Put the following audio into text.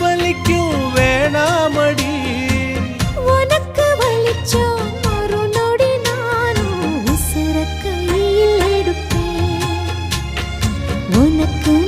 வலிக்கும் வேணாமடி. உனக்கு வலிச்சோ ஒரு நொடி நானும் உசுர கையில் எடுப்பேன். உனக்கு